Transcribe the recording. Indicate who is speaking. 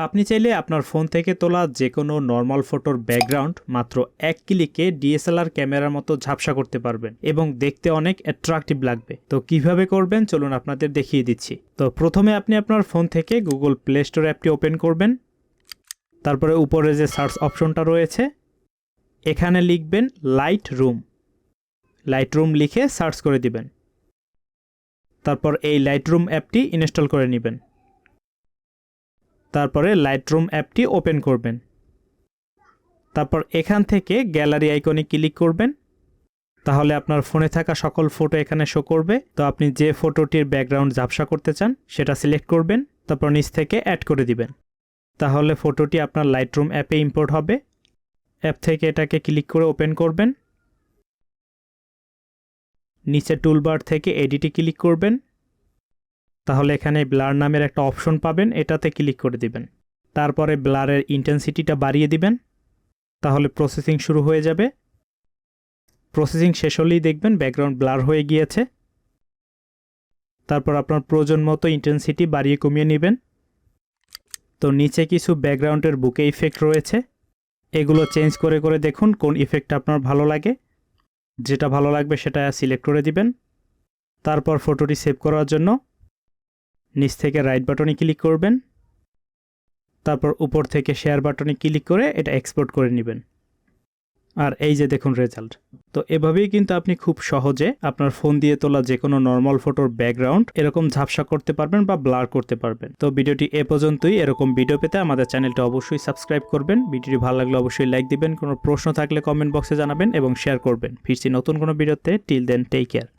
Speaker 1: আপনি চাইলে আপনার ফোন থেকে তোলা যে কোনো নর্মাল ফটোর ব্যাকগ্রাউন্ড মাত্র এক ক্লিকে ডিএসএলআর ক্যামেরার মতো ঝাপসা করতে পারবেন এবং দেখতে অনেক অ্যাট্রাকটিভ লাগবে। তো কিভাবে করবেন চলুন আপনাদের দেখিয়ে দিচ্ছি। তো প্রথমে আপনি আপনার ফোন থেকে গুগল প্লে স্টোর অ্যাপটি ওপেন করবেন। তারপরে উপরে যে সার্চ অপশনটা রয়েছে এখানে লিখবেন লাইট রুম লিখে সার্চ করে দিবেন। তারপর এই লাইটরুম অ্যাপটি ইনস্টল করে নেবেন। তারপরে লাইটরুম অ্যাপটি ওপেন করবেন। তারপর এখান থেকে গ্যালারি আইকনে ক্লিক করবেন। তাহলে আপনার ফোনে থাকা সকল ফটো এখানে শো করবে। তো আপনি যে ফটোটির ব্যাকগ্রাউন্ড ঝাপসা করতে চান সেটা সিলেক্ট করবেন। তারপর নিচ থেকে অ্যাড করে দিবেন। তাহলে ফটোটি আপনার লাইটরুম অ্যাপে ইম্পোর্ট হবে। অ্যাপ থেকে এটাকে ক্লিক করে ওপেন করবেন। নিচে টুলবার থেকে এডিটে ক্লিক করবেন। তাহলে এখানে ব্লার নামের একটা অপশন পাবেন, এটাতে ক্লিক করে দিবেন। তারপরে ব্লারের ইন্টেন্সিটিটা বাড়িয়ে দিবেন। তাহলে প্রসেসিং শুরু হয়ে যাবে। প্রসেসিং শেষ হলেই দেখবেন ব্যাকগ্রাউন্ড ব্লার হয়ে গিয়েছে। তারপর আপনার প্রয়োজন মতো ইন্টেন্সিটি বাড়িয়ে কমিয়ে নেবেন। তো নিচে কিছু ব্যাকগ্রাউন্ডের বুকে ইফেক্ট রয়েছে, এগুলো চেঞ্জ করে করে দেখুন কোন ইফেক্টটা আপনার ভালো লাগে। যেটা ভালো লাগবে সেটা সিলেক্ট করে দিবেন। তারপর ফটোটি সেভ করার জন্য নিচ থেকে রাইট বাটনে ক্লিক করবেন। তারপর উপর থেকে শেয়ার বাটনে ক্লিক করে এটা এক্সপোর্ট করে নেবেন। আর এই যে দেখুন রেজাল্ট। তো এভাবেই কিন্তু আপনি খুব সহজে আপনার ফোন দিয়ে তোলা যে কোনো নর্মাল ফটোর ব্যাকগ্রাউন্ড এরকম ঝাপসা করতে পারবেন বা ব্লার করতে পারবেন। তো ভিডিওটি এ পর্যন্তই। এরকম ভিডিও পেতে আমাদের চ্যানেলটা অবশ্যই সাবস্ক্রাইব করবেন। ভিডিওটি ভালো লাগলে অবশ্যই লাইক দিবেন। কোনো প্রশ্ন থাকলে কমেন্ট বক্সে জানাবেন এবং শেয়ার করবেন। ফিরছি নতুন কোনো ভিডিওতে। Till then take care.